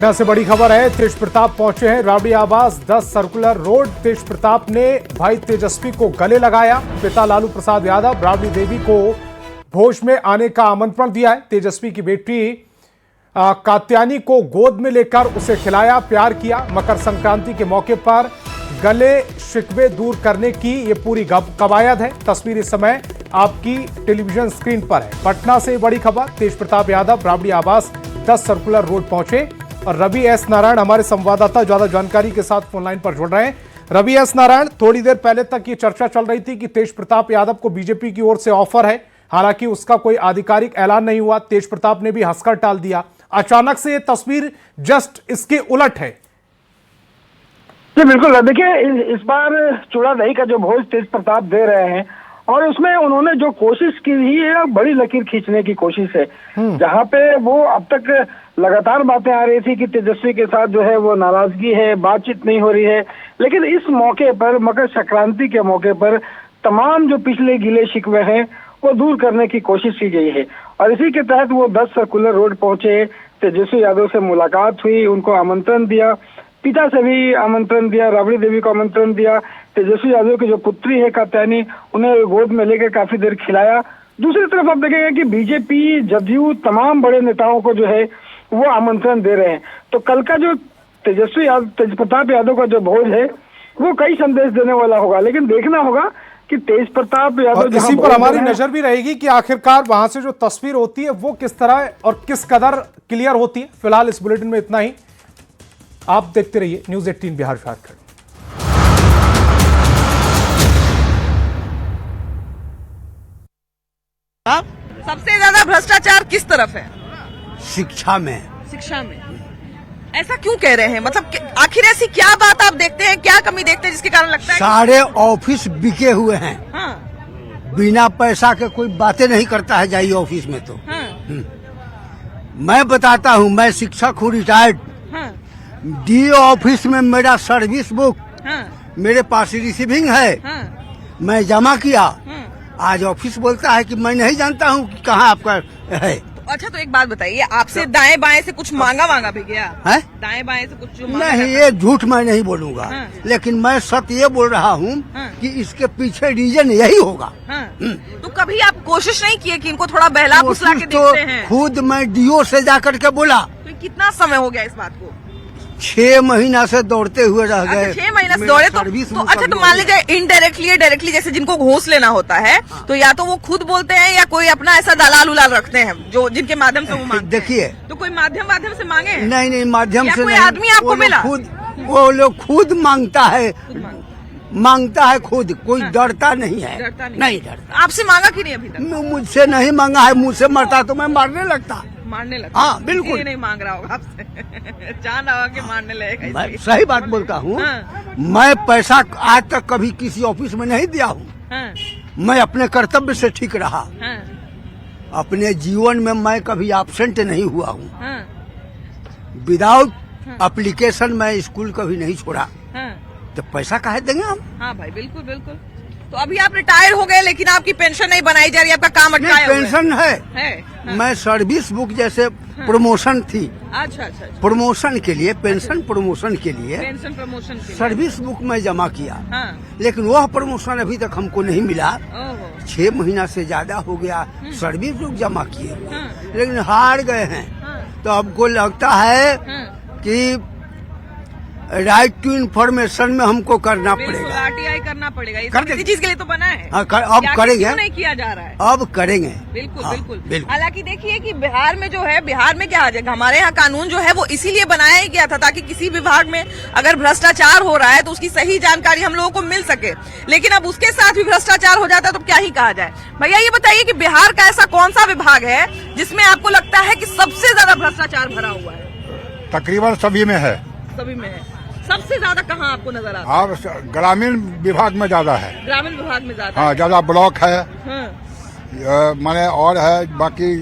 पटना से बड़ी खबर है। तेज प्रताप पहुंचे हैं राबड़ी आवास 10 सर्कुलर रोड। तेज प्रताप ने भाई तेजस्वी को गले लगाया। पिता लालू प्रसाद यादव राबड़ी देवी को भोज में आने का आमंत्रण दिया है। तेजस्वी की बेटी कात्यायनी को गोद में लेकर उसे खिलाया, प्यार किया। मकर संक्रांति के मौके पर गले शिकवे दूर करने की ये पूरी कवायद है। तस्वीर इस समय आपकी टेलीविजन स्क्रीन पर है। पटना से बड़ी खबर। तेज प्रताप यादव राबड़ी आवास 10 सर्कुलर रोड पहुंचे और रवि एस नारायण हमारे संवाददाता ज्यादा जानकारी के साथ फोन लाइन पर जुड़ रहे हैं। रवि एस नारायण, थोड़ी देर पहले तक ये चर्चा चल रही थी कि तेज प्रताप यादव को बीजेपी की ओर से ऑफर है, हालांकि उसका कोई आधिकारिक ऐलान नहीं हुआ। तेज प्रताप ने भी हंसकर टाल दिया। अचानक से ये तस्वीर जस्ट इसके उलट है। जी बिल्कुल, देखिए इस बार चूड़ा दही का जो भोज तेज प्रताप दे रहे हैं और उसमें उन्होंने जो कोशिश की है बड़ी लकीर खींचने की कोशिश है। जहाँ पे वो अब तक लगातार बातें आ रही थी कि तेजस्वी के साथ जो है वो नाराजगी है, बातचीत नहीं हो रही है, लेकिन इस मौके पर मकर संक्रांति के मौके पर तमाम जो पिछले गिले शिकवे हैं वो दूर करने की कोशिश की गई है। और इसी के तहत वो 10 सर्कुलर रोड पहुंचे, तेजस्वी यादव से मुलाकात हुई, उनको आमंत्रण दिया, पिता से भी आमंत्रण दिया, राबड़ी देवी को आमंत्रण दिया। तेजस्वी यादव की जो पुत्री है कात्यायनी, उन्हें गोद में लेकर काफी देर खिलाया। दूसरी तरफ आप देखेंगे कि बीजेपी, जदयू, तमाम बड़े नेताओं को जो है वो आमंत्रण दे रहे हैं। तो कल का जो तेज प्रताप यादव का जो भोज है वो कई संदेश देने वाला होगा, लेकिन देखना होगा कि तेज प्रताप यादव इसी पर हमारी नजर भी रहेगी कि आखिरकार वहां से जो तस्वीर होती है वो किस तरह और किस कदर क्लियर होती है। फिलहाल इस बुलेटिन में इतना ही। आप देखते रहिए न्यूज़ 18 बिहार झारखंड। सबसे ज्यादा भ्रष्टाचार किस तरफ है? शिक्षा में। शिक्षा में। ऐसा क्यों कह रहे हैं? मतलब आखिर ऐसी क्या बात आप देखते हैं, क्या कमी देखते हैं जिसके कारण लगता है सारे ऑफिस बिके हुए हैं। हाँ। बिना पैसा के कोई बातें नहीं करता है, जाइए ऑफिस में तो। हाँ। मैं बताता हूँ, मैं शिक्षक हूँ, रिटायर्ड। हाँ। डी ऑफिस में मेरा सर्विस बुक हाँ। मेरे पास रिसीविंग है। हाँ। मैं जमा किया। हाँ। आज ऑफिस बोलता है कि मैं नहीं जानता हूँ कि कहाँ आपका है। अच्छा, तो एक बात बताइए, आपसे दाएं बाएं से कुछ मांगा भी गया है? दाएं बाएं से कुछ जो मांगा नहीं, जाता ये झूठ मैं नहीं बोलूंगा। हाँ। लेकिन मैं सत्य ये बोल रहा हूँ हाँ। कि इसके पीछे रीजन यही होगा। हाँ। तो कभी आप कोशिश नहीं किए कि इनको थोड़ा बहला फुसला के तो देखते हैं? खुद मैं डीओ से जाकर के बोला। तो कितना समय हो गया इस बात को? 6 महीना से दौड़ते हुए रह गए। अच्छा, 6 महीने से दौड़े तो अच्छा, तो मान लीजिए इनडायरेक्टली या डायरेक्टली, जैसे जिनको घूस लेना होता है तो या तो वो खुद बोलते हैं या कोई अपना ऐसा दलाल उलाल रखते हैं जो जिनके माध्यम से वो मांगते हैं। देखिए, तो कोई माध्यम से मांगे? नहीं, माध्यम से कोई नहीं। आदमी आपको मिला? वो लोग खुद मांगता है, मांगता है खुद। कोई हाँ। डरता नहीं है। डरता नहीं डरता। आपसे मांगा कि नहीं अभी तक? मुझसे नहीं मांगा है। मुझसे मरता तो मैं मारने लगता। मारने लगता? हाँ, बिल्कुल। इसलिए नहीं मांग रहा होगा आपसे। जान रहा कि मारने लगेगा मैं इसलिए। सही बात बोलता हूँ। हाँ। मैं पैसा आज तक कभी किसी ऑफिस में नहीं दिया हूँ। हाँ। मैं अपने कर्तव्य से ठीक रहा। हाँ। अपने जीवन में मैं कभी एब्सेंट नहीं हुआ हूँ। हाँ। विदाउट एप्लीकेशन मैं स्कूल कभी नहीं छोड़ा। हाँ। तो पैसा काहे देंगे हम? हाँ भाई, बिल्कुल बिल्कुल। तो अभी आप रिटायर हो गए लेकिन आपकी पेंशन नहीं बनाई जा रही, आपका काम अटकाया हुआ है। पेंशन है। हाँ। मैं सर्विस बुक जैसे प्रमोशन थी, अच्छा। प्रमोशन के लिए, पेंशन प्रमोशन के लिए पेंशन प्रमोशन के लिए। सर्विस बुक में जमा किया। हाँ। लेकिन वह प्रमोशन अभी तक हमको नहीं मिला। ओहो। 6 महीना से ज्यादा हो गया सर्विस बुक जमा किए हुए, हाँ। लेकिन हार गए हैं। हाँ। तो हमको लगता है हाँ। कि राइट टू इन्फॉर्मेशन में हमको करना पड़ेगा। आरटीआई करना पड़ेगा। कर इसी चीज के लिए तो बना है। हाँ, अब करेंगे। क्यों नहीं किया जा रहा है? अब करेंगे। बिल्कुल। हाँ, बिल्कुल। हालांकि देखिए कि बिहार में जो है, बिहार में क्या आ जाएगा, हमारे यहाँ कानून जो है वो इसीलिए बनाया ही गया था ताकि किसी विभाग में अगर भ्रष्टाचार हो रहा है तो उसकी सही जानकारी हम लोगों को मिल सके। लेकिन अब उसके साथ भी भ्रष्टाचार हो जाता है तो क्या ही कहा जाए। भैया ये बताइए कि बिहार का ऐसा कौन सा विभाग है जिसमें आपको लगता है कि सबसे ज्यादा भ्रष्टाचार भरा हुआ है? तकरीबन सभी में है। सभी में है। सबसे ज्यादा कहाँ आपको नजर आता है? और ग्रामीण विभाग में ज्यादा है। ग्रामीण विभाग में ज्यादा? हाँ, ज्यादा ब्लॉक है। हाँ। माने और है, बाकी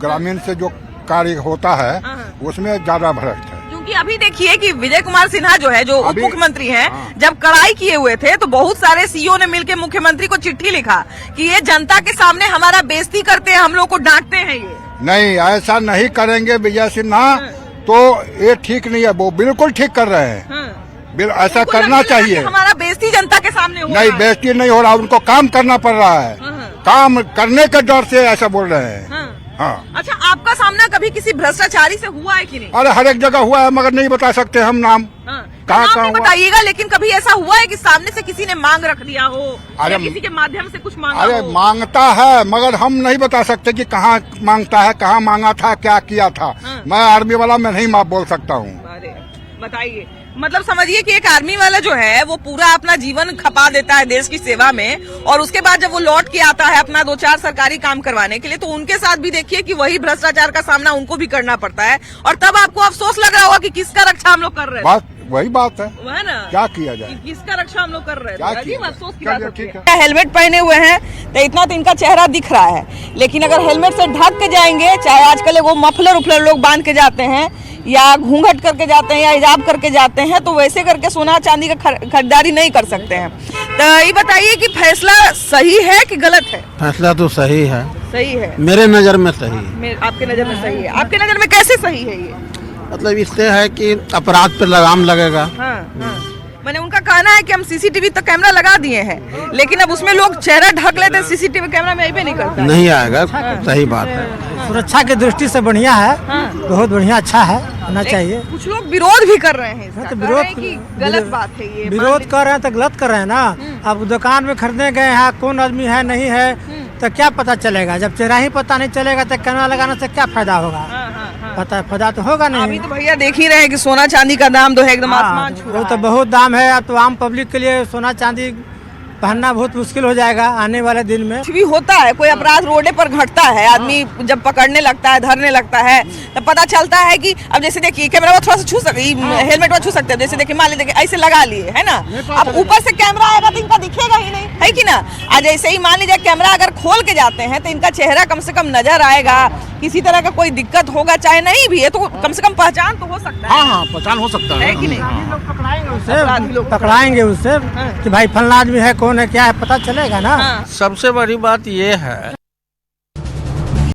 ग्रामीण से जो कार्य होता है हाँ। उसमें ज्यादा भ्रष्ट है। क्योंकि अभी देखिए कि विजय कुमार सिन्हा जो है, जो उप मुख्यमंत्री हैं, हाँ। जब कड़ाई किए हुए थे तो बहुत सारे सीईओ ने मिलकर मुख्यमंत्री को चिट्ठी लिखा कि ये जनता के सामने हमारा बेइज्जती करते हैं, हम लोग को डांटते हैं। ये नहीं, ऐसा नहीं करेंगे विजय सिन्हा। तो ये ठीक नहीं है, वो बिल्कुल ठीक कर रहे हैं। ऐसा उनको करना लग रहा है कि चाहिए। हमारा बेइज्जती जनता के सामने हो नहीं, रहा है। बेइज्जती नहीं हो रहा, उनको काम करना पड़ रहा है। काम करने के डर से ऐसा बोल रहे हैं। हाँ। अच्छा, आपका सामना कभी किसी भ्रष्टाचारी से हुआ है कि नहीं? अरे हर एक जगह हुआ है, मगर नहीं बता सकते हम नाम। कहाँ नाम कहाँ नहीं हुआ? बताइएगा, लेकिन कभी ऐसा हुआ है कि सामने से किसी ने मांग रख दिया हो अरे या किसी के माध्यम से कुछ मांगा अरे हो? मांगता है, मगर हम नहीं बता सकते कि कहाँ मांगता है, कहाँ मांगा था, क्या किया था। मैं आर्मी वाला, मैं नहीं बोल सकता हूँ। अरे बताइए, मतलब समझिए कि एक आर्मी वाला जो है वो पूरा अपना जीवन खपा देता है देश की सेवा में, और उसके बाद जब वो लौट के आता है अपना 2-4 सरकारी काम करवाने के लिए, तो उनके साथ भी देखिए कि वही भ्रष्टाचार का सामना उनको भी करना पड़ता है, और तब आपको अफसोस लग रहा होगा कि किसका रक्षा हम लोग कर रहे हैं। बात वही बात है, वो है ना, क्या किया जाए, कि किसका रक्षा हम लोग कर रहे क्या हैं। किया अजीब जाए? अफसोस की चलिए, बात होती ठीक है। हेलमेट पहने हुए हैं तो इतना तो इनका चेहरा दिख रहा है, लेकिन अगर हेलमेट से ढक के जाएंगे, चाहे आजकल वो मफलर उफलर लोग बांध के जाते हैं या घूंघट करके जाते हैं या हिजाब करके जाते हैं, तो वैसे करके सोना चांदी का खरीदारी नहीं कर सकते हैं। तो ये बताइए कि फैसला सही है कि गलत है? फैसला तो सही है, सही है, मेरे नज़र में सही है। आपके नजर में सही है। आपके नजर में कैसे सही है ये? मतलब इससे है कि अपराध पर लगाम लगेगा। हाँ, हाँ। मैंने उनका कहना है कि हम सीसीटीवी तो कैमरा लगा दिए हैं, लेकिन अब उसमें लोग चेहरा ढक लेते हैं, सीसीटीवी कैमरा में भी नहीं करता। नहीं आएगा, सही बात है। सुरक्षा की दृष्टि से बढ़िया है, बहुत बढ़िया, अच्छा है, होना चाहिए। कुछ लोग विरोध भी कर रहे हैं इसका, तो कह रहे हैं कि गलत बात है ये। विरोध कर रहे हैं तो गलत कर रहे हैं ना। अब दुकान में खरीदने गए हैं, कौन आदमी है नहीं है तो क्या पता चलेगा? जब चेहरा ही पता नहीं चलेगा तो कैमरा लगाने से क्या फायदा होगा? पता फायदा तो होगा अभी नहीं। तो भैया देख ही रहे हैं कि सोना चांदी का दाम तो है एकदम आसमान छू वो रहा तो है। बहुत दाम है। अब तो आम पब्लिक के लिए सोना चांदी पहनना बहुत मुश्किल हो जाएगा आने वाले दिन में। कुछ भी होता है, कोई अपराध रोडे पर घटता है, आदमी जब पकड़ने लगता है, धरने लगता है, तब पता चलता है कि अब जैसे देखिए कैमरा थोड़ा सा छू सकते, हेलमेट में छू सकते हैं, जैसे देखिए मान लीजिए ऐसे लगा लिए है ना, अब ऊपर से कैमरा आएगा तो इनका दिखेगा ही नहीं, है कि ना। आज ऐसे ही मान लीजिए कैमरा अगर खोल के जाते हैं तो इनका चेहरा कम से कम नजर आएगा, किसी तरह का कोई दिक्कत होगा, चाहे नहीं भी है तो कम से कम पहचान तो हो सकता है। हाँ, पहचान हो सकता है कि नहीं? उससे पकड़ाएंगे उससे कि भाई फलना आदमी है, कौन है, क्या है, पता चलेगा ना। सबसे बड़ी बात ये है